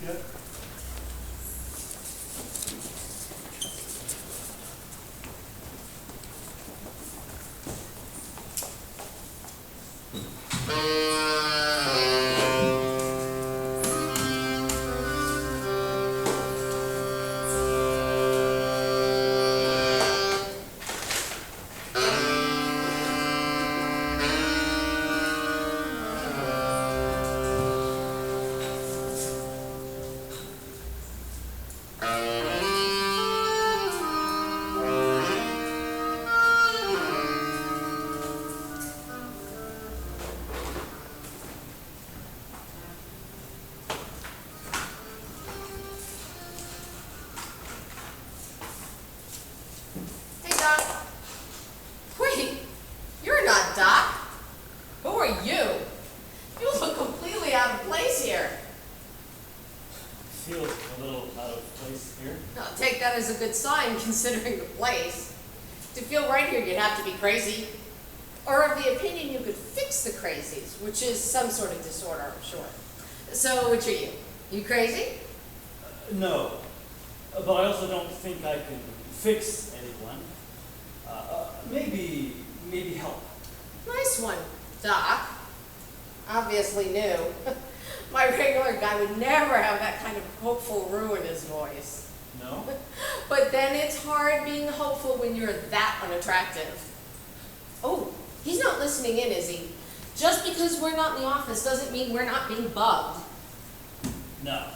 Yeah. Hey, Doc. Wait, you're not Doc. Who are you? You look completely out of place here. Feels a little out of place here. I'll take that as a good sign, considering the place. To feel right here, you'd have to be crazy. Or of the opinion you could fix the crazies, which is some sort of disorder, I'm sure. So, which are you? You crazy? No, but I also don't think I can fix anyone. Maybe help. Nice one, Doc. Obviously new. My regular guy would never have that kind of hopeful ru in his voice. No? But then it's hard being hopeful when you're that unattractive. Oh, he's not listening in, is he? Just because we're not in the office doesn't mean we're not being bugged. No.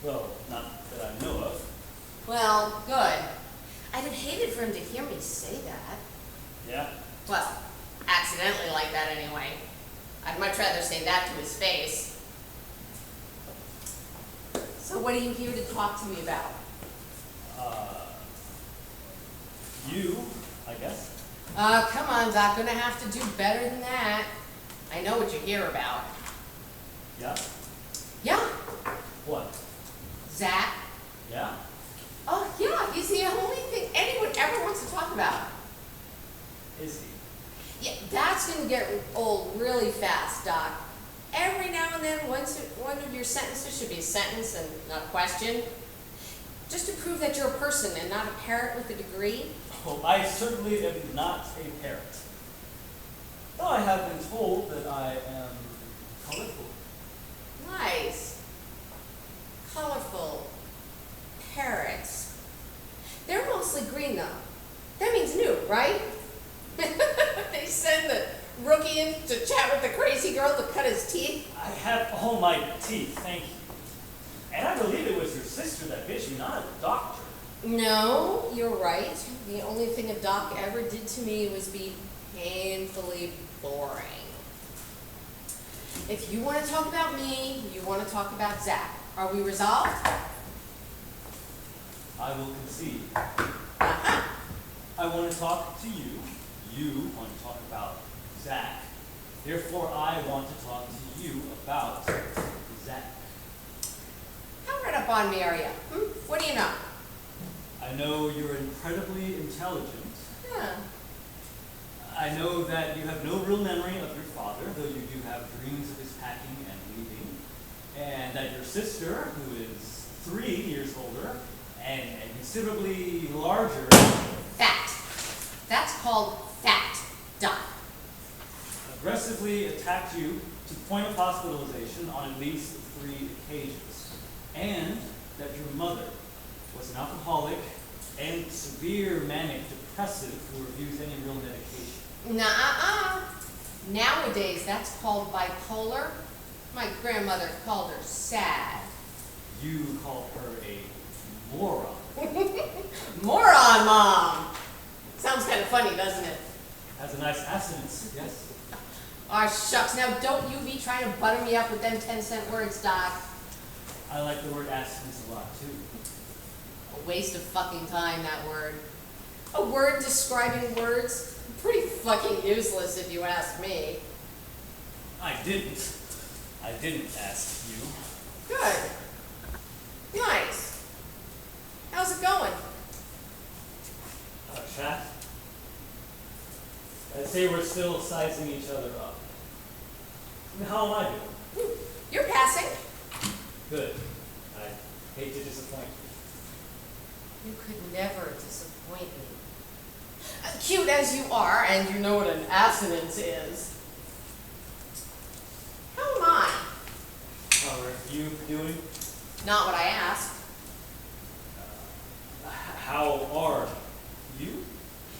Well, not that I know of. Well, good. I'd have hated for him to hear me say that. Yeah? Well, accidentally like that anyway. I'd much rather say that to his face. So what are you here to talk to me about? You, I guess. Come on, Doc, gonna have to do better than that. I know what you're here about. Yeah? Yeah, What? Zach. Yeah? Oh, yeah, he's the only thing anyone ever wants to talk about. Is he? Yeah, that's gonna get old really fast, Doc. Every now and then, one of your sentences should be a sentence and not a question. Just to prove that you're a person and not a parrot with a degree. Oh, I certainly am not a parrot. Though I have been told that I am colorful. Nice. Colorful parrots. They're mostly green though. That means new, right? They send the rookie in to chat with the crazy girl to cut his teeth. I have all my teeth, thank you. And I believe it was your sister that bit you, not a doctor. No, you're right. The only thing a doc ever did to me was be painfully boring. If you want to talk about me, you want to talk about Zach. Are we resolved? I will concede. Uh-huh. I want to talk to you. You want to talk about Zach. Therefore, I want to talk to you about Zach. How read up on me are you? What do you know? I know you're incredibly intelligent. Yeah. I know that you have no real memory of your father, though you do have dreams of his packing and leaving. And that your sister, who is 3 years older and considerably larger, Fact. That's called fact, Doc. aggressively attacked you to the point of hospitalization on at least 3 occasions. And that your mother was an alcoholic and severe manic depressive who refused any real medication. Nuh-uh. Nowadays, that's called bipolar. My grandmother called her sad. You called her a moron. Moron, Mom! Sounds kind of funny, doesn't it? Has a nice assonance, yes? Aw, shucks. Now, don't you be trying to butter me up with them 10-cent words, Doc. I like the word assonance a lot, too. A waste of fucking time, that word. A word describing words? Pretty fucking useless, if you ask me. I didn't ask you. Good. Nice. How's it going? Chat? I'd say we're still sizing each other up. I mean, how am I doing? You're passing. Good. I hate to disappoint you. You could never disappoint me. Cute as you are, and you know what an assonance is. How am I? How are you doing? Not what I asked. How are you?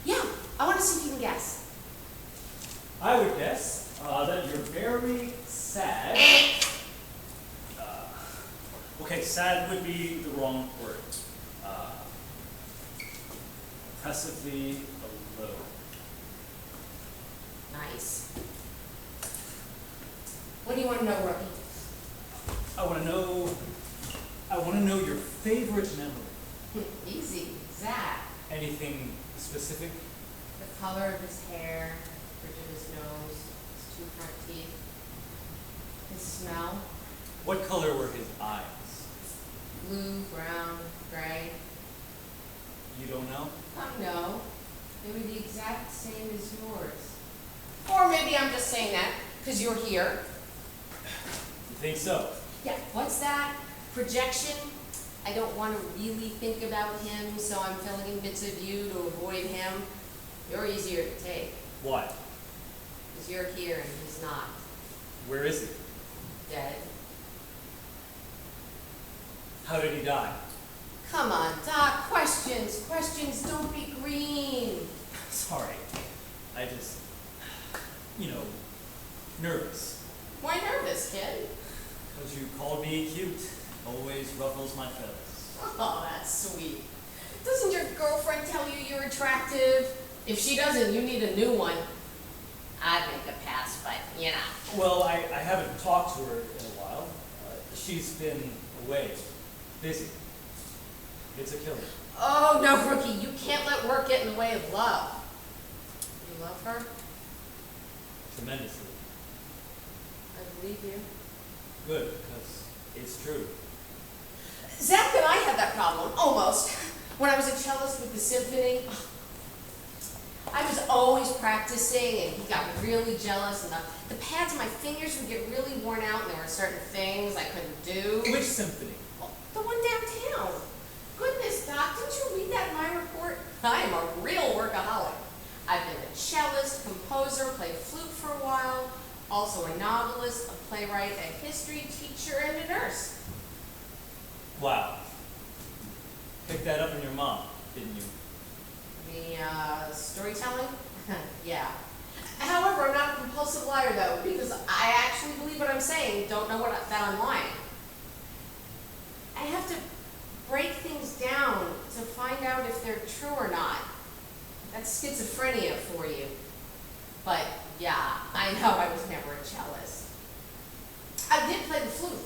Yeah, I want to see if you can guess. I would guess that you're very sad. Okay, sad would be the wrong word. Oppressively alone. Nice. What do you want to know, Rookie? I want to know your favorite memory. Easy. Zach. Anything specific? The color of his hair, bridge of his nose, his two front teeth, his smell. What color were his eyes? Blue, brown, gray. You don't know? No. They were the exact same as yours. Or maybe I'm just saying that because you're here. You think so? Yeah, what's that? Projection? I don't want to really think about him, so I'm filling in bits of you to avoid him. You're easier to take Why? because you're here and he's not. Where is he? Dead. How did he die? Come on, Doc. Questions. Questions. Don't be green. Sorry. I just, nervous. Why nervous, kid? Because you called me cute. Always ruffles my feathers. Oh, that's sweet. Doesn't your girlfriend tell you you're attractive? If she doesn't, you need a new one. I'd make a pass, but Well, I haven't talked to her in a while. She's been away, busy. It's a killer. Oh, no, Rookie. You can't let work get in the way of love. You love her? Tremendously. I believe you. Good, because it's true. Zach and I had that problem, almost. When I was a cellist with the symphony, I was always practicing, and he got really jealous, and the pads of my fingers would get really worn out, and there were certain things I couldn't do. Which symphony? Well, the one downtown. Goodness, Doc, didn't you read that in my report? I am a real workaholic. I've been a cellist, composer, played flute for a while, also a novelist, a playwright, a history teacher, and a nurse. Wow. Picked that up from your mom, didn't you? The storytelling? Yeah. However, I'm not a compulsive liar, though, because I actually believe what I'm saying, don't know that I'm lying. I have to break things down to find out if they're true or not. That's schizophrenia for you. But, yeah, I know I was never a cellist. I did play the flute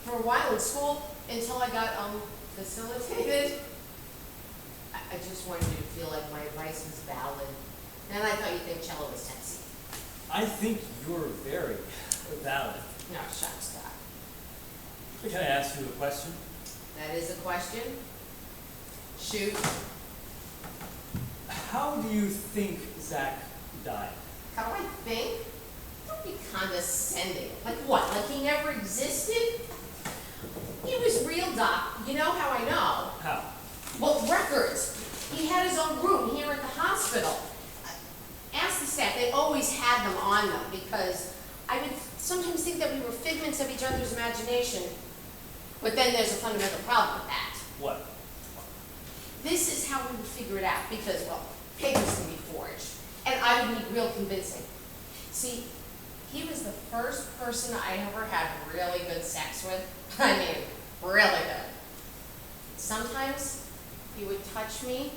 for a while in school until I got facilitated. I just wanted you to feel like my advice was valid. And I thought you'd think cello was sexy. I think you're very valid. No, shucks, Doc. Can I ask you a question? That is a question. Shoot. How do you think Zach died? How do I think? Don't be condescending. Like what? Like he never existed? He was real, Doc. You know how I know? How? Well, records. He had his own room here at the hospital. Ask the staff. They always had them on them because I would sometimes think that we were figments of each other's imagination. But then there's a fundamental problem with that. What? This is how we would figure it out because, well, papers can be forged. And I would need real convincing. See, he was the first person I ever had really good sex with. I mean, really good. Sometimes he would touch me.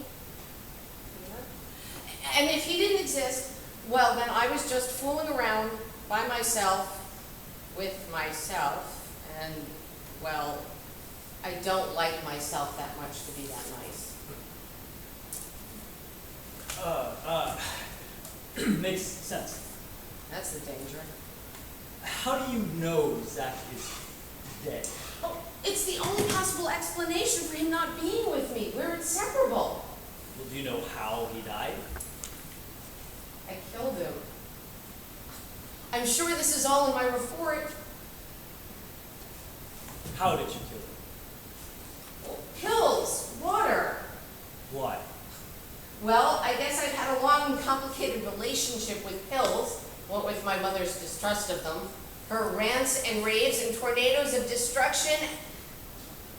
And if he didn't exist, well, then I was just fooling around by myself, with myself, and, well, I don't like myself that much to be that nice. Makes sense. That's the danger. How do you know Zach is dead? Oh, it's the only possible explanation for him not being with me. We're inseparable. Well, do you know how he died? I killed him. I'm sure this is all in my report. How did you kill him? Well, pills, water. Why? Well, I guess I've had a long and complicated relationship with pills, what with my mother's distrust of them, her rants and raves and tornadoes of destruction,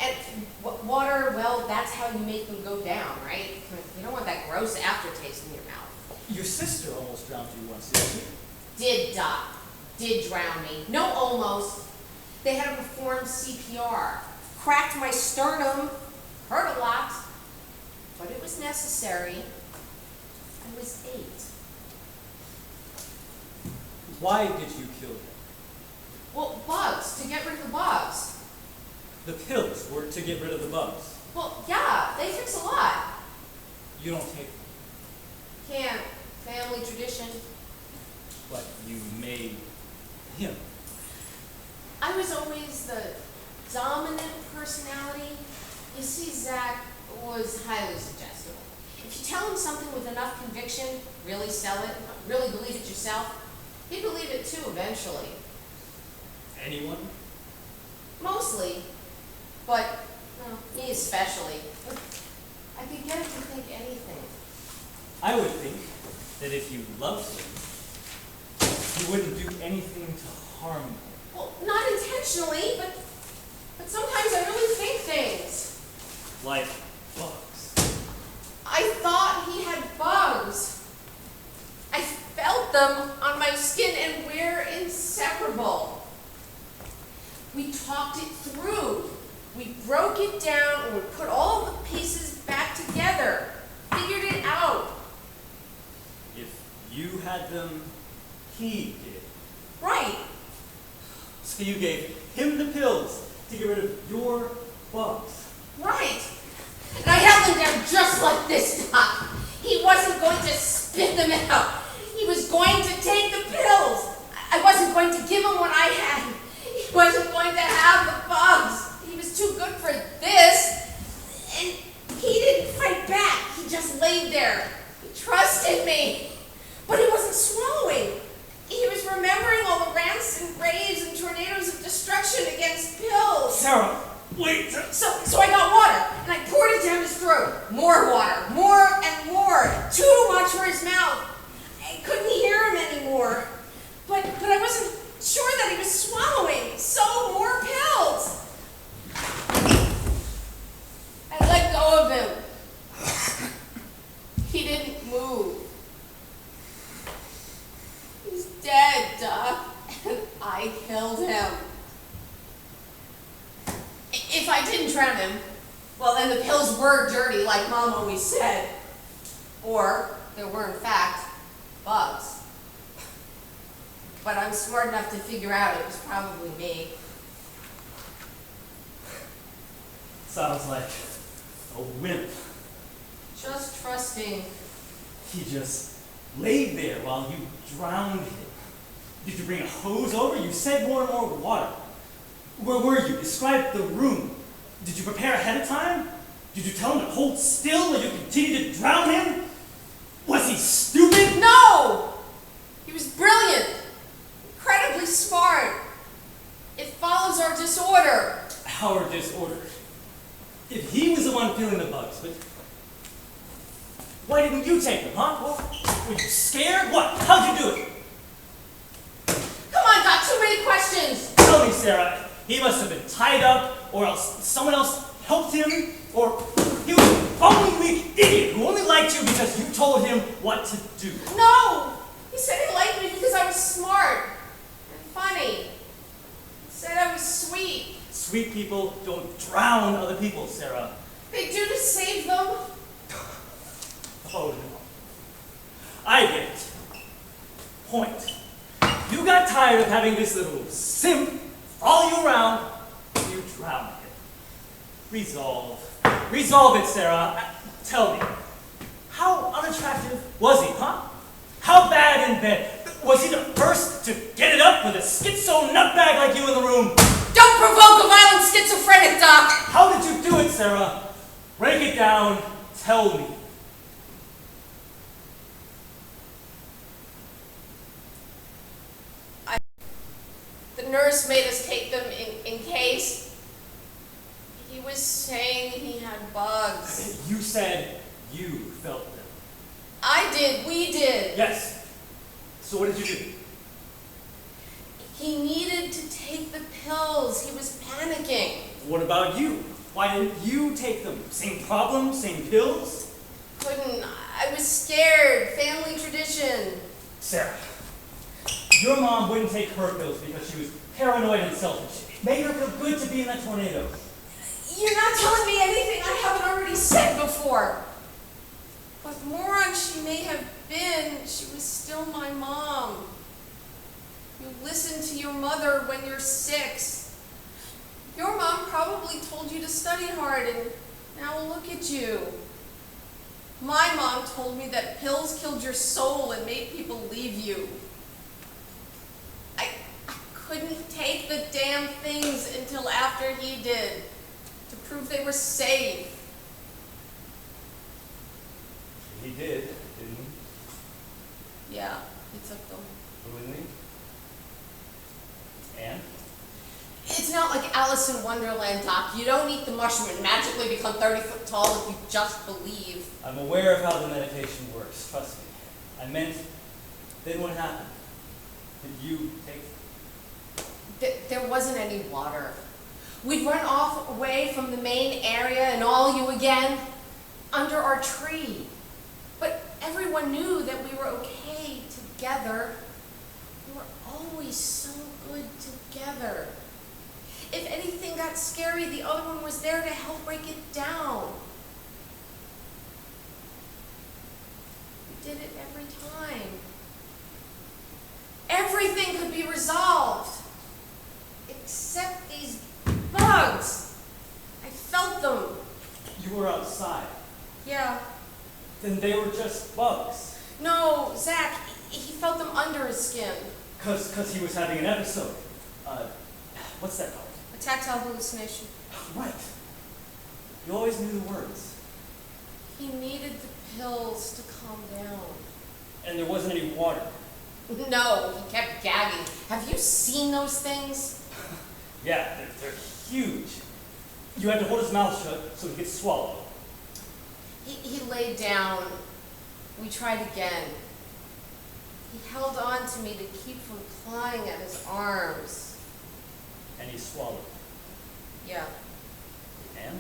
and water, well, that's how you make them go down, right? You don't want that gross aftertaste in your mouth. Your sister almost drowned you once, didn't she? Did, Doc. Did drown me. No, almost. They had to perform CPR. Cracked my sternum. Hurt a lot. But it was necessary. I was 8. Why did you kill him? Well, bugs. To get rid of the bugs. The pills were to get rid of the bugs. Well, yeah, they fix a lot. You don't take them, Can't. Family tradition. but you made him. I was always the dominant personality. You see, Zach was highly suggestible. If you tell him something with enough conviction, really sell it, really believe it yourself, he'd believe it too eventually. Anyone? Mostly. But, well, me especially. I could get him to think anything. I would think that if you loved him, you wouldn't do anything to harm him. Well, not intentionally, but sometimes I really think things. Like bugs. I thought he had bugs. I felt them on my skin and we're inseparable. We talked it through. We broke it down and we put all the pieces back together. Figured it out. If you had them, he did. Right. So you gave him the pills to get rid of your bugs. Right. And I held him down just like this, Doc. He wasn't going to spit them out. He was going to take the pills. I wasn't going to give him what I had. He wasn't going to have the bugs. He was too good for this. And he didn't fight back. He just laid there. He trusted me. But he wasn't swallowing. He was remembering all the rants and raves and tornadoes of destruction against pills. Sarah, wait! So I got water, and I poured it down his throat. More water, more and more. Too much for his mouth. I couldn't hear him anymore. But I wasn't sure that he was swallowing. So more pills. I let go of him. He didn't move. He's dead, Doc, and I killed him. If I didn't drown him, well, then the pills were dirty, like Mom always said. Or there were, in fact, bugs. But I'm smart enough to figure out it was probably me. Sounds like a wimp. Just trusting. He just laid there while you drowned him. Did you bring a hose over? You said more and more water. Where were you? Describe the room. Did you prepare ahead of time? Did you tell him to hold still while you continued to drown him? Was he stupid? No! He was brilliant. Incredibly smart. It follows our disorder. Our disorder. If he was the one feeling the bugs, but why didn't you take them, huh? Well, were you scared? What? How'd you do it? Come on, Doc, too many questions. Tell me, Sarah. He must have been tied up, or else someone else helped him, or he was a bumbling weak idiot who only liked you because you told him what to do. No! He said he liked me because I was smart and funny. He said I was sweet. Sweet people don't drown other people, Sarah. They do to save them. Oh, no. I get it. Point. You got tired of having this little simp follow you around, you drowned him. Resolve. Resolve it, Sarah. Tell me, how unattractive was he, huh? How bad in bed? Was he the first to get it up with a schizo nutbag like you in the room? Don't provoke a violent schizophrenic, Doc! How did you do it, Sarah? Break it down. Tell me. The nurse made us take them in case. just saying he had bugs. You said you felt them. I did, we did. Yes. So what did you do? He needed to take the pills. He was panicking. What about you? Why didn't you take them? Same problem, same pills? Couldn't. I was scared. Family tradition. Sarah, your mom wouldn't take her pills because she was paranoid and selfish. It made her feel good to be in that tornado. You're not telling me anything I haven't already said before. What moron she may have been, she was still my mom. You listen to your mother when you're 6. Your mom probably told you to study hard, and now look at you. My mom told me that pills killed your soul and made people leave you. I couldn't take the damn things until after he did, to prove they were safe. He did, didn't he? Yeah, he took them. Willingly? And? It's not like Alice in Wonderland, Doc. You don't eat the mushroom and magically become 30 foot tall if you just believe. I'm aware of how the meditation works, trust me. I meant, then what happened? Did you take There wasn't any water. We'd run off away from the main area and all you again, under our tree. But everyone knew that we were okay together. We were always so good together. If anything got scary, the other one was there to help break it down. We did it every time. Everything could be resolved. Except these bugs. I felt them. You were outside. Yeah. Then they were just bugs. No, Zach, he felt them under his skin. Cause he was having an episode. What's that called? A tactile hallucination. Right. You always knew the words. He needed the pills to calm down. And there wasn't any water. No, he kept gagging. Have you seen those things? Yeah, they're huge. You had to hold his mouth shut so he could swallow. He laid down. We tried again. He held on to me to keep from clawing at his arms. And he swallowed. Yeah. And?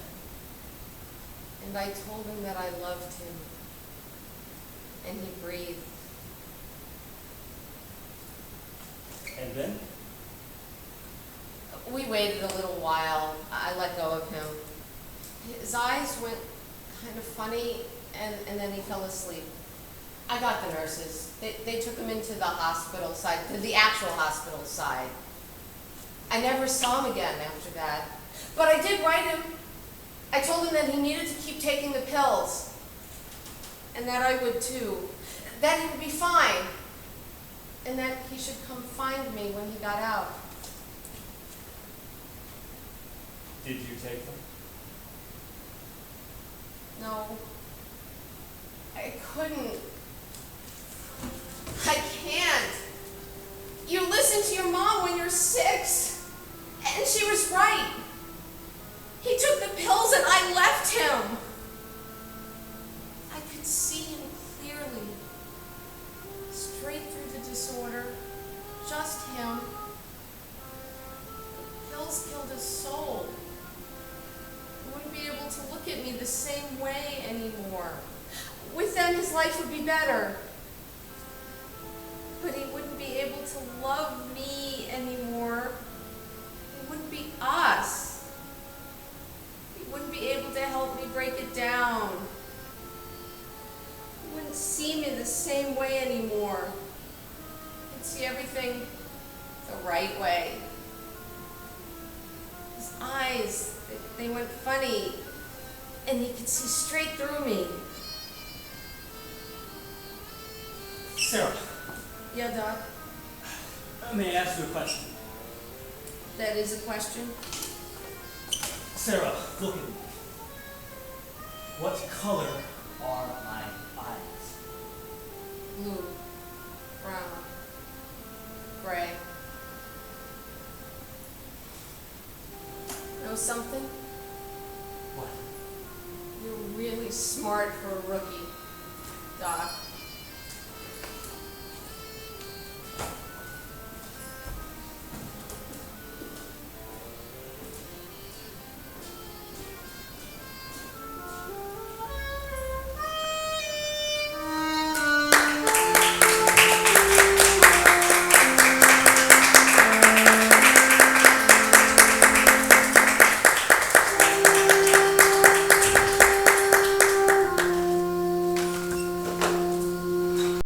And I told him that I loved him. And he breathed. And then? We waited a little while. I let go of him. His eyes went kind of funny, and then he fell asleep. I got the nurses. They took him into the hospital side, to the actual hospital side. I never saw him again after that. But I did write him. I told him that he needed to keep taking the pills. And that I would too. That he would be fine. And that he should come find me when he got out. Did you take them? No. I couldn't. I can't. You listen to your mom when you're 6. And she was right. He took the pills and I left him. I could see him clearly. Straight through the disorder. Just him. The pills killed his soul. He wouldn't be able to look at me the same way anymore. With them, his life would be better. But he wouldn't be able to love me anymore. It wouldn't be us. He wouldn't be able to help me break it down. He wouldn't see me the same way anymore. He'd see everything the right way. His eyes, they went funny, and he could see straight through me. Sarah. Yeah, Doc? May I ask you a question? That is a question? Sarah, look at me. What color are my eyes? Blue, brown, gray. Know something? What? You're really smart for a rookie, Doc.